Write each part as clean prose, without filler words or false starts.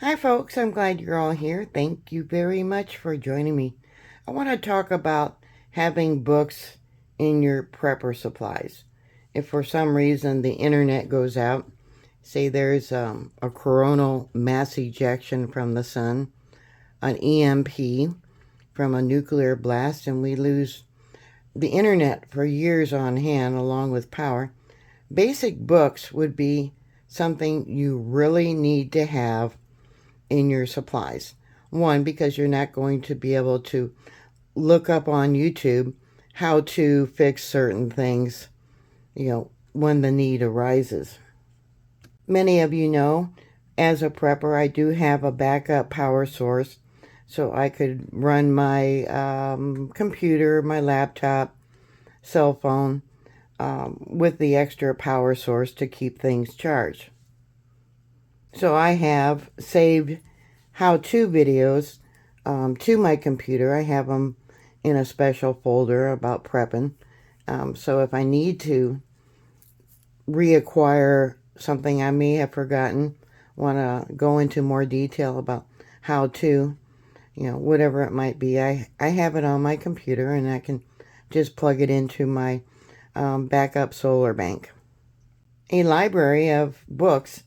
Hi folks, I'm glad you're all here. Thank you very much for joining me. I want to talk about having books in your prepper supplies. If for some reason the internet goes out, say there's a coronal mass ejection from the sun, an EMP from a nuclear blast, and we lose the internet for years on hand along with power, basic books would be something you really need to have in your supplies. One, because you're not going to be able to look up on YouTube how to fix certain things, when the need arises. Many of you know, as a prepper, I do have a backup power source, so I could run my computer, my laptop, cell phone, with the extra power source to keep things charged. So I have saved how-to videos to my computer. I have them in a special folder about prepping. So if I need to reacquire something I may have forgotten, want to go into more detail about how to, whatever it might be, I have it on my computer and I can just plug it into my backup solar bank. A library of books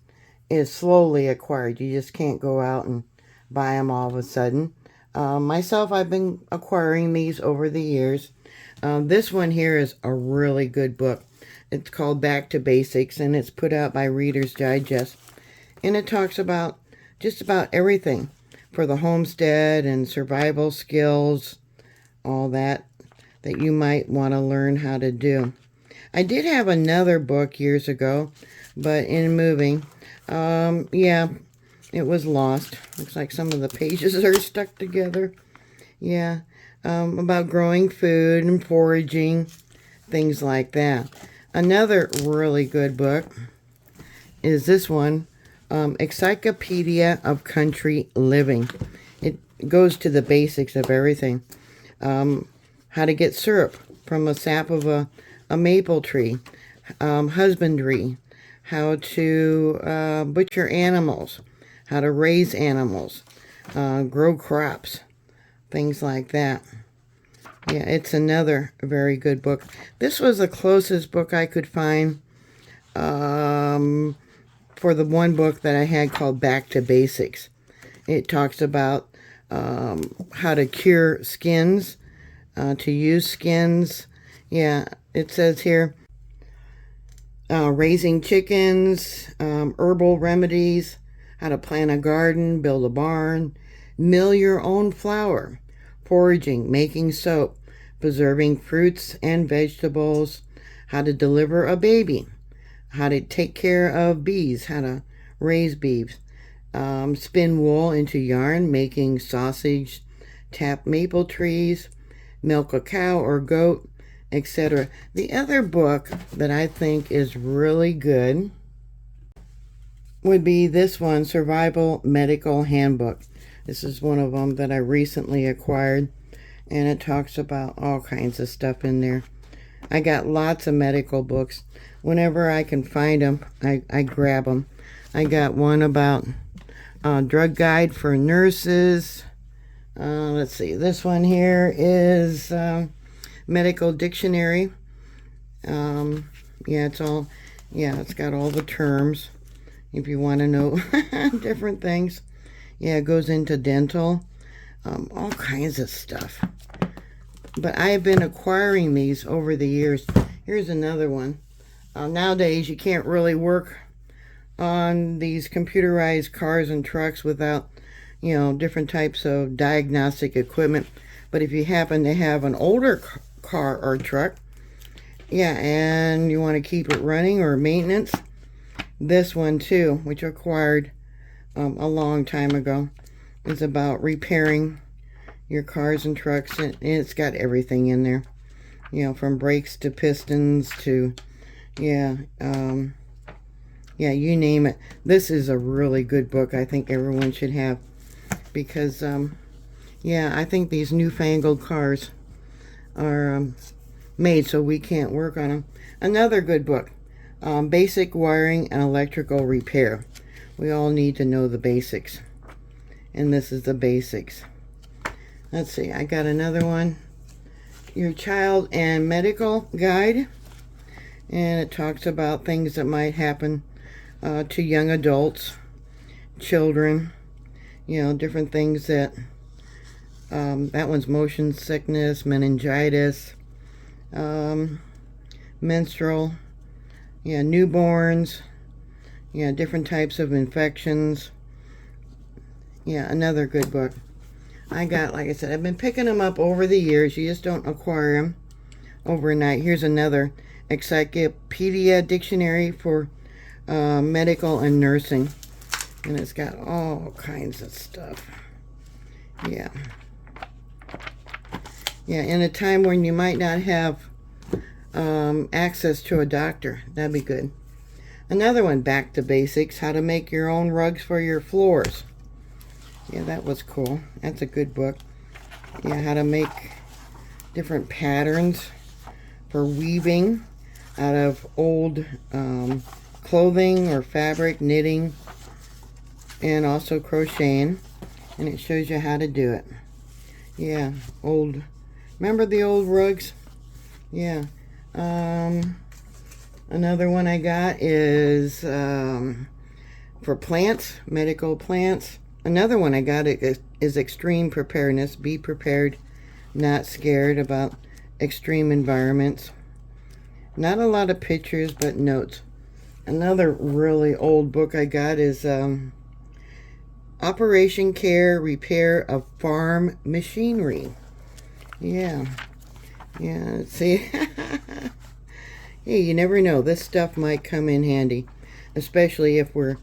is slowly acquired. You just can't go out and buy them all of a sudden. Myself, I've been acquiring these over the years. This one here is a really good book. It's called Back to Basics, and it's put out by Reader's Digest. And it talks about just about everything for the homestead and survival skills, all that you might want to learn how to do. I did have another book years ago, but in moving, it was lost. Looks like some of the pages are stuck together. About growing food and foraging, things like that. Another really good book is this one, Encyclopedia of Country Living. It goes to the basics of everything. How to get syrup from the sap of a maple tree, husbandry, how to butcher animals, how to raise animals, grow crops, things like that. Yeah, it's another very good book. This was the closest book I could find for the one book that I had called Back to Basics. It talks about how to cure skins, to use skins. Yeah, it says here, raising chickens, herbal remedies, how to plant a garden, build a barn, mill your own flour, foraging, making soap, preserving fruits and vegetables, how to deliver a baby, how to take care of bees, how to raise bees, spin wool into yarn, making sausage, tap maple trees, milk a cow or goat, etc. The other book that I think is really good would be this one, Survival Medical Handbook. This is one of them that I recently acquired, and it talks about all kinds of stuff in there. I got lots of medical books. Whenever I can find them, I grab them. I got one about drug guide for nurses. Let's see, this one here is medical dictionary. It's got all the terms if you want to know different things. It goes into dental, all kinds of stuff. But I have been acquiring these over the years. Here's another one. Nowadays, you can't really work on these computerized cars and trucks without, different types of diagnostic equipment. But if you happen to have an older car or truck, and you want to keep it running or maintenance, this one too, which I acquired a long time ago, is about repairing your cars and trucks, and it's got everything in there, from brakes to pistons to, you name it. This is a really good book. I think everyone should have, because, I think these newfangled cars are made so we can't work on them. Another good book, Basic Wiring and Electrical Repair. We all need to know the basics. and this is the basics. Let's see, I got another one. Your Child and Medical Guide. And it talks about things that might happen to young adults, children, you know, different things that, that one's motion sickness, meningitis, menstrual, yeah, newborns, yeah, different types of infections. Yeah, another good book. I got, like I said, I've been picking them up over the years. You just don't acquire them overnight. Here's another Encyclopedia dictionary for medical and nursing. And it's got all kinds of stuff. Yeah. Yeah, in a time when you might not have access to a doctor. That'd be good. Another one, Back to Basics, how to make your own rugs for your floors. Yeah, that was cool. That's a good book. Yeah, how to make different patterns for weaving out of old clothing or fabric, knitting, and also crocheting. And it shows you how to do it. Yeah, old, remember the old rugs? Yeah. Another one I got is for plants, medical plants. Another one I got is Extreme Preparedness. Be prepared, not scared about extreme environments. Not a lot of pictures, but notes. Another really old book I got is Operation Care Repair of Farm Machinery. Yeah. Yeah, see. Hey, you never know. This stuff might come in handy, especially if we're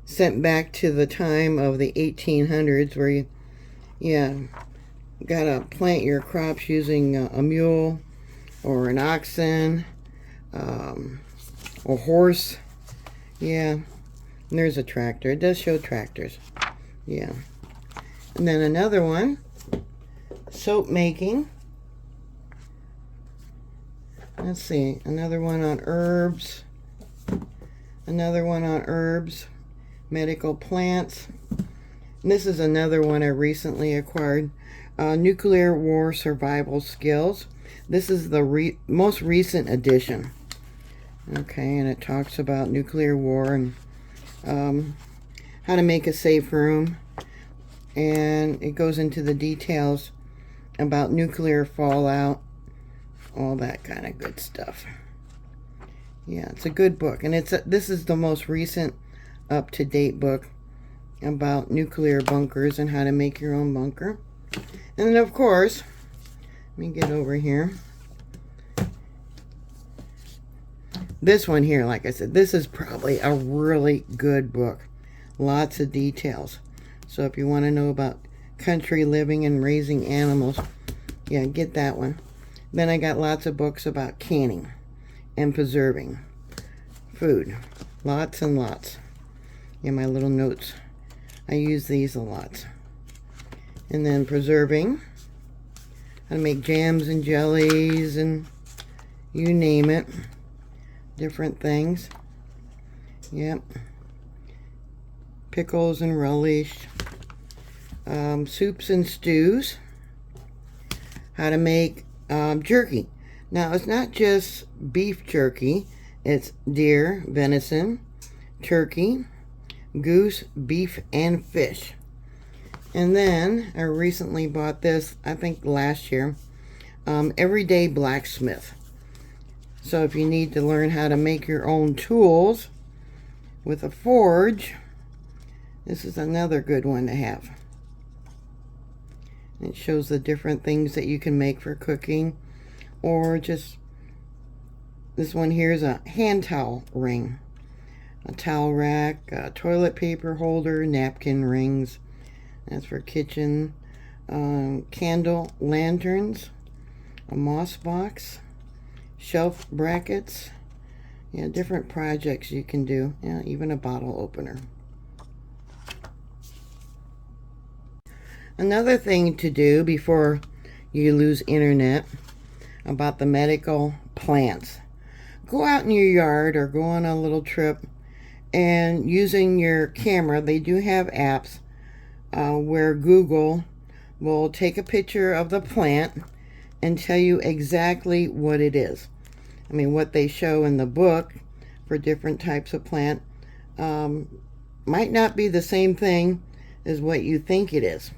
sent back to the time of the 1800s where you, yeah, gotta plant your crops using a mule or an oxen, a horse. Yeah, and there's a tractor. It does show tractors. Yeah. And then another one, soap making. Let's see, another one on herbs. Another one on herbs, medical plants. And this is another one I recently acquired. Nuclear War Survival Skills. This is the most recent edition. Okay, and it talks about nuclear war and how to make a safe room. And it goes into the details about nuclear fallout, all that kind of good stuff. Yeah, it's a good book. And this is the most recent up-to-date book about nuclear bunkers and how to make your own bunker. And then, of course, let me get over here. This one here, like I said, this is probably a really good book. Lots of details. So if you want to know about country living and raising animals, yeah, get that one. Then I got lots of books about canning and preserving food. Lots and lots. In my little notes. I use these a lot. And then preserving. How to make jams and jellies and you name it. Different things. Yep. Pickles and relish. Soups and stews. How to make jerky. Now, it's not just beef jerky. It's deer, venison, turkey, goose, beef, and fish. And then I recently bought this, I think last year, Everyday Blacksmith. So if you need to learn how to make your own tools with a forge, this is another good one to have. It shows the different things that you can make for cooking, or just, this one here is a hand towel ring, a towel rack, a toilet paper holder, napkin rings. That's for kitchen. Candle lanterns, a moss box, shelf brackets. Yeah, different projects you can do. Yeah, even a bottle opener. Another thing to do before you lose internet about the medical plants. Go out in your yard or go on a little trip and using your camera, they do have apps where Google will take a picture of the plant and tell you exactly what it is. I mean, what they show in the book for different types of plant might not be the same thing as what you think it is.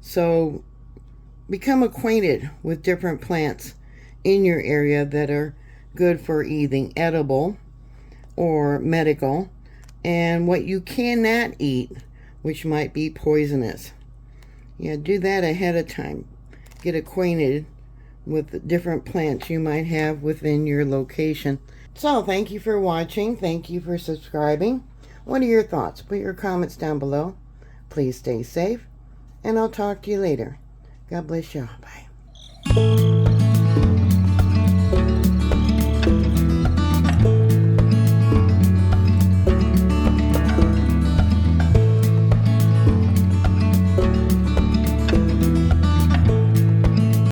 So become acquainted with different plants in your area that are good for either edible or medical, and what you cannot eat, which might be poisonous. Yeah, do that ahead of time. Get acquainted with the different plants you might have within your location. So, thank you for watching. Thank you for subscribing. What are your thoughts? Put your comments down below. Please stay safe, and I'll talk to you later. God bless y'all. Bye.